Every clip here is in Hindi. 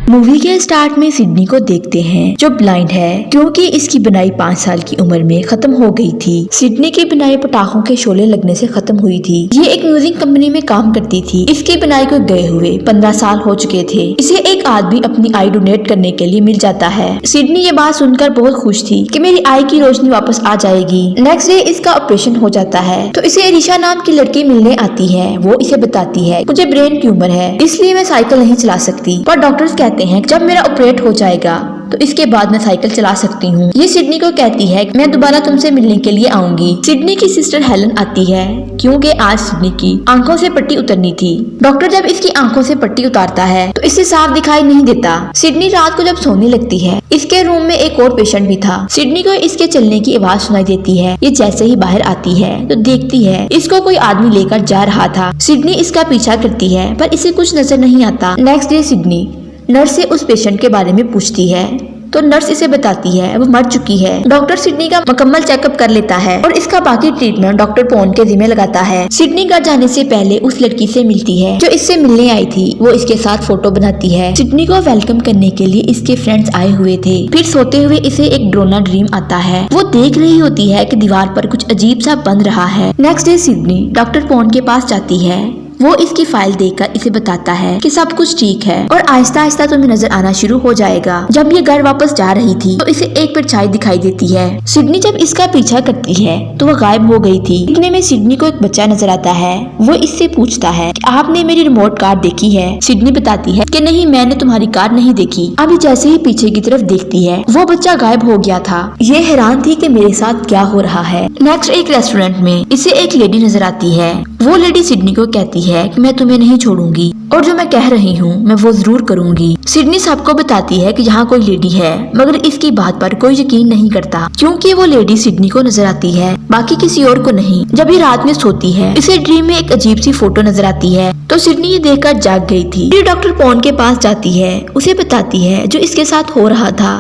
मूवी के स्टार्ट में सिडनी को देखते हैं जो ब्लाइंड है क्योंकि इसकी बनाई 5 साल की उम्र में खत्म हो गई थी। सिडनी की बनाई पटाखों के शोले लगने से खत्म हुई थी। ये एक म्यूजिक कंपनी में काम करती थी। इसकी बनाई को गए हुए 15 साल हो चुके थे। इसे एक आदमी अपनी आई डोनेट करने के लिए मिल जाता है। सिडनी ये बात सुनकर बहुत खुश थी कि मेरी आई की रोशनी वापस आ जाएगी। नेक्स्ट डे इसका ऑपरेशन हो जाता है तो इसे रिशा नाम की लड़की मिलने आती है। वो इसे बताती है मुझे ब्रेन ट्यूमर है इसलिए मैं साइकिल नहीं चला सकती, पर डॉक्टर्स कहते हैं जब मेरा ऑपरेट हो जाएगा तो इसके बाद मैं साइकिल चला सकती हूँ। ये सिडनी को कहती है मैं दोबारा तुमसे मिलने के लिए आऊंगी। सिडनी की सिस्टर हेलन आती है क्योंकि आज सिडनी की आंखों से पट्टी उतरनी थी। डॉक्टर जब इसकी आंखों से पट्टी उतारता है तो इसे साफ दिखाई नहीं देता। सिडनी रात को जब सोने लगती है इसके रूम में एक और पेशेंट भी था। सिडनी को इसके चलने की आवाज सुनाई देती है। ये जैसे ही बाहर आती है तो देखती है इसको कोई आदमी लेकर जा रहा था। सिडनी इसका पीछा करती है पर इसे कुछ नजर नहीं आता। नेक्स्ट डे सिडनी नर्स से उस पेशेंट के बारे में पूछती है तो नर्स इसे बताती है वो मर चुकी है। डॉक्टर सिडनी का मुकम्मल चेकअप कर लेता है और इसका बाकी ट्रीटमेंट डॉक्टर पॉन के जिम्मे लगाता है। सिडनी घर जाने से पहले उस लड़की से मिलती है जो इससे मिलने आई थी। वो इसके साथ फोटो बनाती है। सिडनी को वेलकम करने के लिए इसके फ्रेंड्स आए हुए थे। फिर सोते हुए इसे एक ड्रोना ड्रीम आता है। वो देख रही होती है कि दीवार पर कुछ अजीब सा बन रहा है। नेक्स्ट डे सिडनी डॉक्टर पॉन के पास जाती है। वो इसकी फाइल देखकर इसे बताता है कि सब कुछ ठीक है और आहिस्ता आहिस्ता तुम्हें नजर आना शुरू हो जाएगा। जब ये घर वापस जा रही थी तो इसे एक परछाई दिखाई देती है। सिडनी जब इसका पीछा करती है तो वो गायब हो गई थी। इतने में सिडनी को एक बच्चा नजर आता है। वो इससे पूछता है कि आपने मेरी रिमोट कार देखी है? सिडनी बताती है कि नहीं, मैंने तुम्हारी कार नहीं देखी। अभी जैसे ही पीछे की तरफ देखती है वो बच्चा गायब हो गया था। ये हैरान थी कि मेरे साथ क्या हो रहा है। नेक्स्ट एक रेस्टोरेंट में इसे एक लेडी नजर आती है। वो लेडी सिडनी को कहती है कि मैं तुम्हें नहीं छोड़ूंगी और जो मैं कह रही हूँ मैं वो जरूर करूंगी। सिडनी सबको बताती है कि यहाँ कोई लेडी है मगर इसकी बात पर कोई यकीन नहीं करता क्योंकि वो लेडी सिडनी को नजर आती है, बाकी किसी और को नहीं। जब ये रात में सोती है इसे ड्रीम में एक अजीब सी फोटो नजर आती है तो सिडनी ये देखकर जाग गई थी। फिर डॉक्टर पॉन के पास जाती है। उसे बताती है जो इसके साथ हो रहा था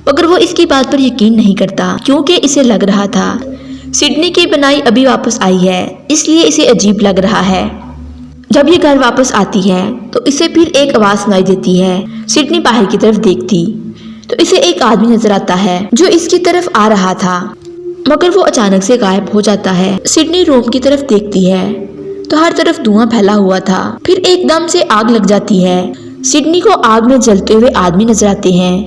मगर वो इसकी बात पर यकीन नहीं करता क्योंकि इसे लग रहा था सिडनी की बनाई अभी वापस आई है इसलिए इसे अजीब लग रहा है। जब ये घर वापस आती है तो इसे फिर एक आवाज सुनाई देती है। सिडनी बाहर की तरफ देखती तो इसे एक आदमी नजर आता है जो इसकी तरफ आ रहा था मगर वो अचानक से गायब हो जाता है। सिडनी रूम की तरफ देखती है तो हर तरफ धुआं फैला हुआ था। फिर एकदम से आग लग जाती है। सिडनी को आग में जलते हुए आदमी नजर आते हैं।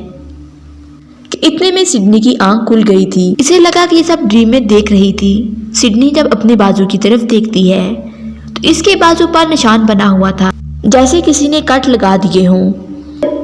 इतने में सिडनी की आंख खुल गई थी। इसे लगा कि ये सब ड्रीम में देख रही थी। सिडनी जब अपने बाजू की तरफ देखती है तो इसके बाजू पर निशान बना हुआ था जैसे किसी ने कट लगा दिए हों।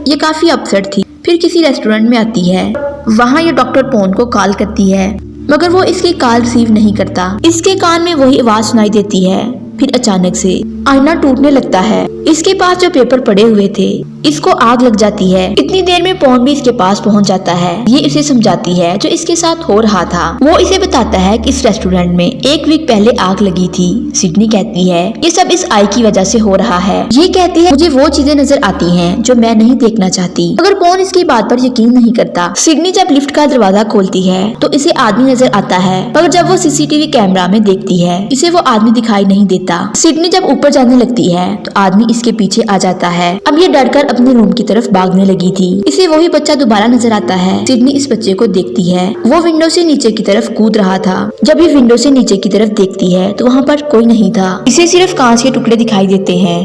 ये काफी अपसेट थी। फिर किसी रेस्टोरेंट में आती है। वहाँ ये डॉक्टर पॉन को कॉल करती है मगर वो इसकी कॉल रिसीव नहीं करता। इसके कान में वही आवाज सुनाई देती है। फिर अचानक से आईना टूटने लगता है। इसके पास जो पेपर पड़े हुए थे इसको आग लग जाती है। इतनी देर में पॉन भी इसके पास पहुंच जाता है। ये इसे समझाती है जो इसके साथ हो रहा था। वो इसे बताता है कि इस रेस्टोरेंट में एक वीक पहले आग लगी थी। सिडनी कहती है ये सब इस आई की वजह से हो रहा है। ये कहती है मुझे वो चीजें नजर आती हैं जो मैं नहीं देखना चाहती मगर पॉन इसकी बात पर यकीन नहीं करता। सिडनी जब लिफ्ट का दरवाजा खोलती है तो इसे आदमी नजर आता है मगर जब वो सीसीटीवी कैमरा में देखती है इसे वो आदमी दिखाई नहीं देता। सिडनी जब ऊपर जाने लगती है तो आदमी इसके पीछे आ जाता है। अब ये डरकर अपने रूम की तरफ भागने लगी थी। इसे वही बच्चा दोबारा नजर आता है। सिडनी इस बच्चे को देखती है। वो विंडो से नीचे की तरफ कूद रहा था। जब ये विंडो से नीचे की तरफ देखती है तो वहाँ पर कोई नहीं था। इसे सिर्फ कांच के टुकड़े दिखाई देते हैं।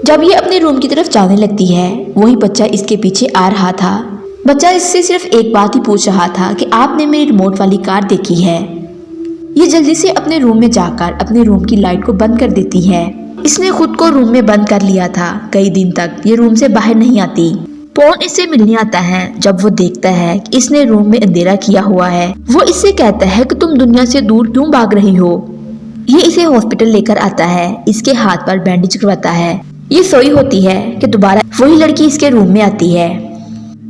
जब ये अपने रूम की तरफ जाने लगती है वही बच्चा इसके पीछे आ रहा था। बच्चा इससे सिर्फ एक बात ही पूछ रहा था कि आपने मेरी रिमोट वाली कार देखी है? ये जल्दी से अपने रूम में जाकर अपने रूम की लाइट को बंद कर देती है। इसने खुद को रूम में बंद कर लिया था। कई दिन तक ये रूम से बाहर नहीं आती। पॉन इससे मिलने आता है। जब वो देखता है कि इसने रूम में अंधेरा किया हुआ है वो इससे कहता है कि तुम दुनिया से दूर क्यों भाग रही हो। ये इसे हॉस्पिटल लेकर आता है। इसके हाथ पर बैंडेज करवाता है। ये सोई होती है कि दोबारा वही लड़की इसके रूम में आती है।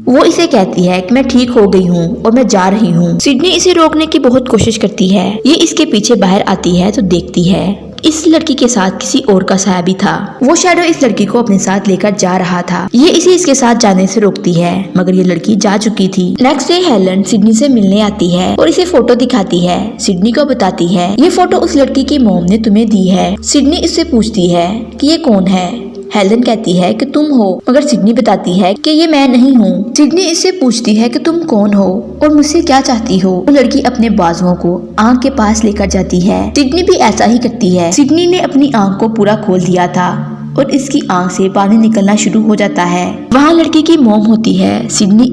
वो इसे कहती है कि मैं ठीक हो गई हूँ और मैं जा रही हूँ। सिडनी इसे रोकने की बहुत कोशिश करती है। ये इसके पीछे बाहर आती है तो देखती है इस लड़की के साथ किसी और का साया भी था। वो शैडो इस लड़की को अपने साथ लेकर जा रहा था। ये इसे इसके साथ जाने से रोकती है मगर ये लड़की जा चुकी थी। नेक्स्ट डे हेलन सिडनी से मिलने आती है और इसे फोटो दिखाती है। सिडनी को बताती है ये फोटो उस लड़की की मॉम ने तुम्हें दी है। सिडनी इससे पूछती है कि ये कौन है। हेलन कहती है कि तुम हो, मगर सिडनी बताती है कि ये मैं नहीं हूँ। सिडनी इससे पूछती है कि तुम कौन हो और मुझसे क्या चाहती हो। वो लड़की अपने बाजुओं को आंख के पास लेकर जाती है। सिडनी भी ऐसा ही करती है। सिडनी ने अपनी आंख को पूरा खोल दिया था और इसकी आंख से पानी निकलना शुरू हो जाता है। वहाँ लड़की की मॉम होती है। सिडनी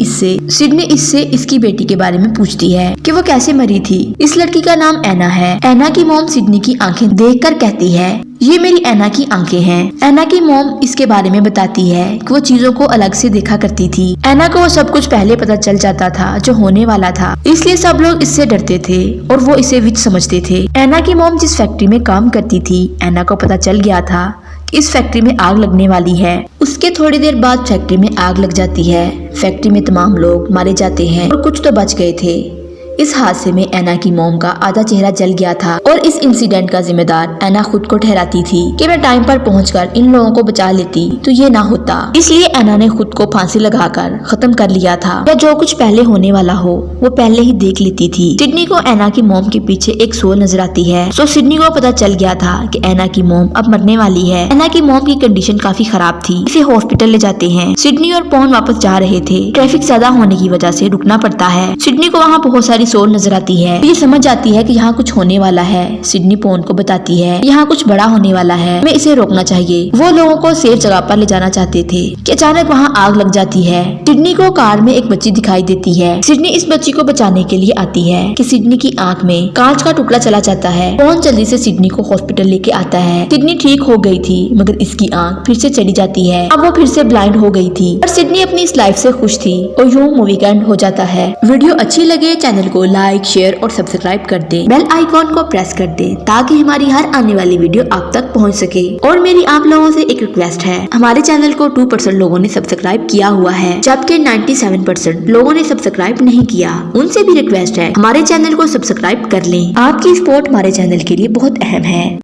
इससे इसकी बेटी के बारे में पूछती है कि वो कैसे मरी थी। इस लड़की का नाम एना है। एना की मॉम सिडनी की आंखें देखकर कहती है, ये मेरी एना की आंखें हैं। एना की मॉम इसके बारे में बताती है कि वो चीजों को अलग से देखा करती थी। एना को वो सब कुछ पहले पता चल जाता था जो होने वाला था, इसलिए सब लोग इससे डरते थे और वो इसे विच समझते थे। एना की मॉम जिस फैक्ट्री में काम करती थी, एना को पता चल गया था इस फैक्ट्री में आग लगने वाली है। उसके थोड़ी देर बाद फैक्ट्री में आग लग जाती है। फैक्ट्री में तमाम लोग मारे जाते हैं और कुछ तो बच गए थे। इस हादसे में एना की मॉम का आधा चेहरा जल गया था और इस इंसिडेंट का जिम्मेदार एना खुद को ठहराती थी कि मैं टाइम पर पहुंचकर इन लोगों को बचा लेती तो ये ना होता। इसलिए एना ने खुद को फांसी लगाकर खत्म कर लिया था, या जो कुछ पहले होने वाला हो वो पहले ही देख लेती थी। सिडनी को एना की मॉम के पीछे एक सोल नजर आती है। तो सिडनी को पता चल गया था कि एना की मॉम अब मरने वाली है। एना की मॉम की कंडीशन काफी खराब थी। इसे हॉस्पिटल ले जाते हैं। सिडनी और पॉन वापस जा रहे थे। ट्रैफिक ज्यादा होने की वजह से रुकना पड़ता है। सिडनी को वहाँ बहुत सारी सोल नजर आती है। ये समझ जाती है कि यहाँ कुछ होने वाला है। सिडनी पॉन को बताती है यहाँ कुछ बड़ा होने वाला है, हमें इसे रोकना चाहिए। वो लोगों को सेफ जगह पर ले जाना चाहते थे कि अचानक वहाँ आग लग जाती है। सिडनी को कार में एक बच्ची दिखाई देती है। सिडनी इस बच्ची को बचाने के लिए आती है कि सिडनी की आंख में कांच का टुकड़ा चला जाता है। पॉन जल्दी से सिडनी को हॉस्पिटल लेके आता है। सिडनी ठीक हो गई थी, मगर इसकी आंख फिर से चली जाती है। अब वो फिर से ब्लाइंड हो गई थी और सिडनी अपनी इस लाइफ से खुश थी और यूं मूवी का एंड हो जाता है। वीडियो अच्छी लगे चैनल को लाइक, शेयर और सब्सक्राइब कर दे। बेल आइकॉन को प्रेस कर दे ताकि हमारी हर आने वाली वीडियो आप तक पहुंच सके। और मेरी आप लोगों से एक रिक्वेस्ट है, हमारे चैनल को 2% लोगों ने सब्सक्राइब किया हुआ है, जबकि 97% लोगों ने सब्सक्राइब नहीं किया। उनसे भी रिक्वेस्ट है हमारे चैनल को सब्सक्राइब कर लें। आपकी सपोर्ट हमारे चैनल के लिए बहुत अहम है।